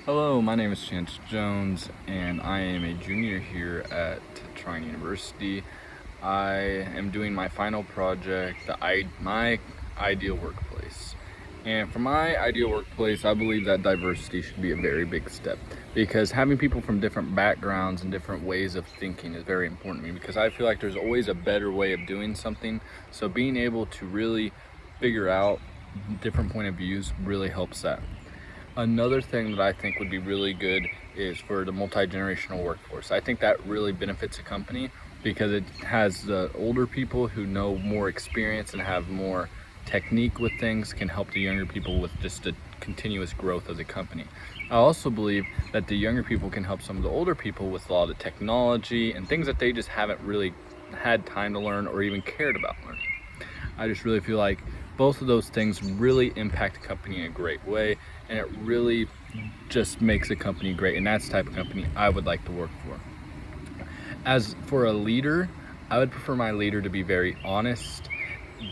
Hello, my name is Chance Jones, and I am a junior here at Trine University. I am doing my final project, my ideal workplace. And for my ideal workplace, I believe that diversity should be a very big step because having people from different backgrounds and different ways of thinking is very important to me because I feel like there's always a better way of doing something. So being able to really figure out different point of views really helps that. Another thing that I think would be really good is for the multi-generational workforce. I think that really benefits a company because it has the older people who know more experience and have more technique with things can help the younger people with just the continuous growth of the company. I also believe that the younger people can help some of the older people with a lot of the technology and things that they just haven't really had time to learn or even cared about learning. I just really feel like both of those things really impact a company in a great way, and it really just makes a company great, and that's the type of company I would like to work for. As for a leader, I would prefer my leader to be very honest,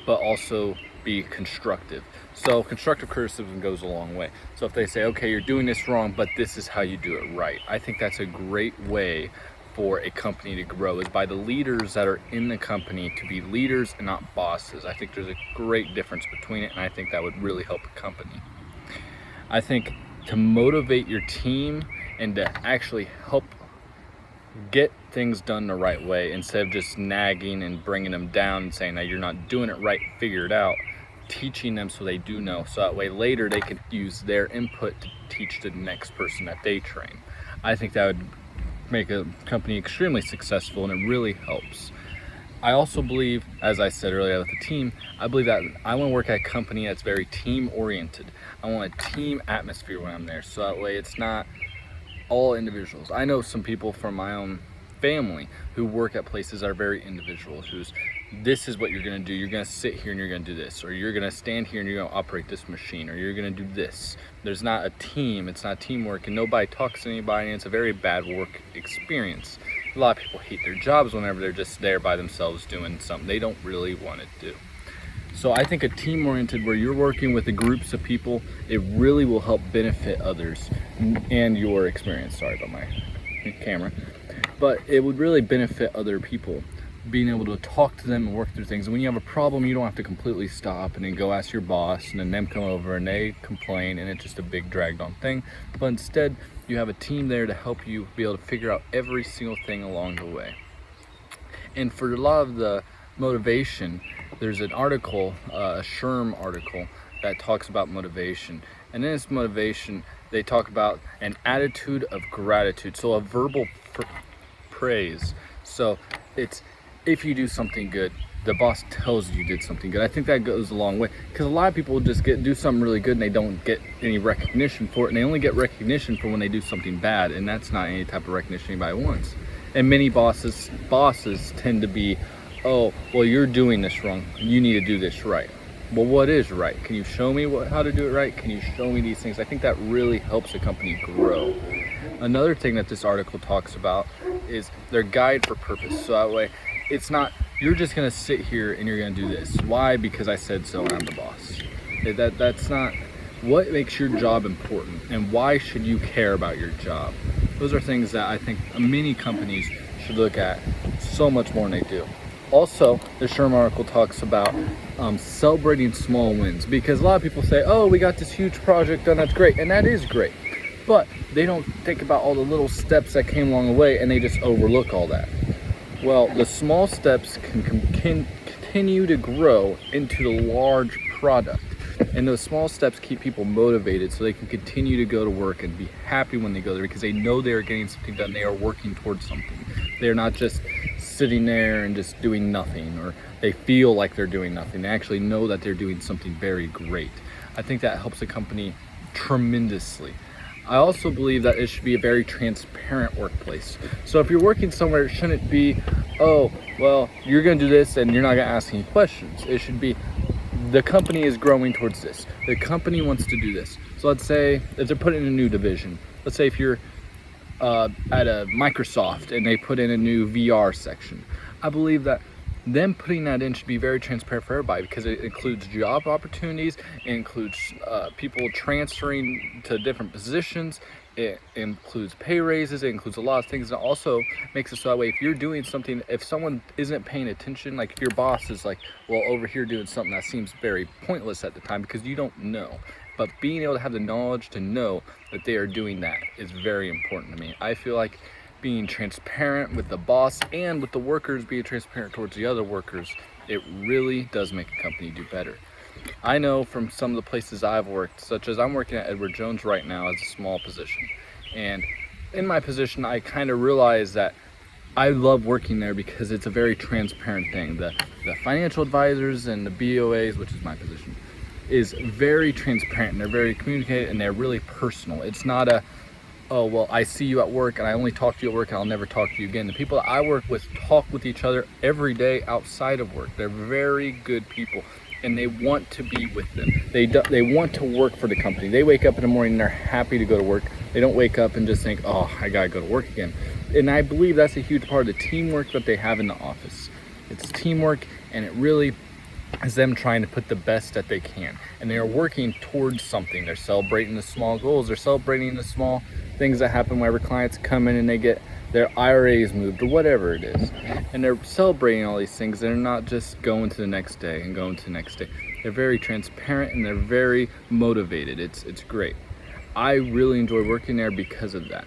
but also be constructive. So constructive criticism goes a long way. So if they say, okay, you're doing this wrong, but this is how you do it right, I think that's a great way for a company to grow, is by the leaders that are in the company to be leaders and not bosses. I think there's a great difference between it, and I think that would really help a company. I think to motivate your team and to actually help get things done the right way instead of just nagging and bringing them down and saying that you're not doing it right, figure it out, teaching them so they do know, so that way later they can use their input to teach the next person that they train. I think that would make a company extremely successful, and it really helps. I also believe, as I said earlier with the team, I believe that I want to work at a company that's very team oriented. I want a team atmosphere when I'm there, so that way it's not all individuals. I know some people from my own family who work at places that are very individual, who's this is what you're going to do. You're going to sit here and you're going to do this, or you're going to stand here and you're going to operate this machine, or you're going to do this. There's not a team. It's not teamwork, and nobody talks to anybody, and it's a very bad work experience. A lot of people hate their jobs whenever they're just there by themselves doing something they don't really want to do. So I think a team oriented where you're working with the groups of people, it really will help benefit others and your experience. Sorry about my camera. But it would really benefit other people, being able to talk to them and work through things. And when you have a problem, you don't have to completely stop and then go ask your boss and then them come over and they complain and it's just a big dragged on thing. But instead, you have a team there to help you be able to figure out every single thing along the way. And for a lot of the motivation, there's an article, a SHRM article, that talks about motivation. And in this motivation, they talk about an attitude of gratitude, so a verbal praise. So it's if you do something good, the boss tells you did something good. I think that goes a long way, because a lot of people just do something really good and they don't get any recognition for it, and they only get recognition for when they do something bad, and that's not any type of recognition anybody wants. And many bosses tend to be, oh, well, you're doing this wrong, you need to do this right. Well, what is right? Can you show me how to do it right? Can you show me these things? I think that really helps a company grow. Another thing that this article talks about is their guide for purpose. So that way, it's not, you're just gonna sit here and you're gonna do this. Why? Because I said so and I'm the boss. That's not, what makes your job important and why should you care about your job? Those are things that I think many companies should look at so much more than they do. Also, the SHRM article talks about celebrating small wins, because a lot of people say, oh, we got this huge project done, that's great, and that is great. But they don't think about all the little steps that came along the way, and they just overlook all that. Well, the small steps can continue to grow into the large product. And those small steps keep people motivated so they can continue to go to work and be happy when they go there, because they know they are getting something done. They are working towards something. They're not just sitting there and just doing nothing, or they feel like they're doing nothing. They actually know that they're doing something very great. I think that helps a company tremendously. I also believe that it should be a very transparent workplace. So if you're working somewhere, it shouldn't be, oh, well, you're going to do this and you're not going to ask any questions. It should be, the company is growing towards this. The company wants to do this. So let's say if they're putting in a new division, let's say if you're at a Microsoft and they put in a new VR section, I believe that them putting that in should be very transparent for everybody, because it includes job opportunities, it includes people transferring to different positions, it includes pay raises, it includes a lot of things. It also makes it so that way if you're doing something, if someone isn't paying attention, like if your boss is like, well, over here doing something that seems very pointless at the time because you don't know, but being able to have the knowledge to know that they are doing that is very important to me. I feel like being transparent with the boss and with the workers, being transparent towards the other workers, it really does make a company do better. I know from some of the places I've worked, such as I'm working at Edward Jones right now as a small position, and in my position I kind of realize that I love working there because it's a very transparent thing. The financial advisors and the BOAs, which is my position, is very transparent, and they're very communicative, and they're really personal. It's not a, oh, well, I see you at work and I only talk to you at work and I'll never talk to you again. The people that I work with talk with each other every day outside of work. They're very good people, and they want to be with them. They want to work for the company. They wake up in the morning and they're happy to go to work. They don't wake up and just think, oh, I gotta go to work again. And I believe that's a huge part of the teamwork that they have in the office. It's teamwork, and it really is them trying to put the best that they can. And they are working towards something. They're celebrating the small goals. They're celebrating the small things that happen whenever clients come in and they get their IRAs moved or whatever it is. And they're celebrating all these things. They're not just going to the next day and going to the next day. They're very transparent and they're very motivated. It's great. I really enjoy working there because of that.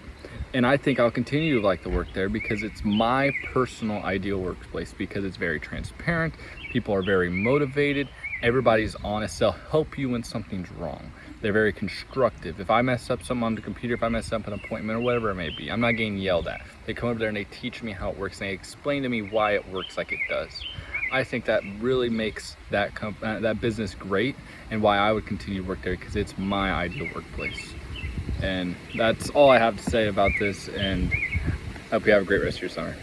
And I think I'll continue to like to work there because it's my personal ideal workplace, because it's very transparent. People are very motivated. Everybody's honest. They'll help you when something's wrong. They're very constructive. If I mess up something on the computer, if I mess up an appointment or whatever it may be, I'm not getting yelled at. They come over there and they teach me how it works, and they explain to me why it works like it does. I think that really makes that business great, and why I would continue to work there, because it's my ideal workplace. And that's all I have to say about this, and I hope you have a great rest of your summer.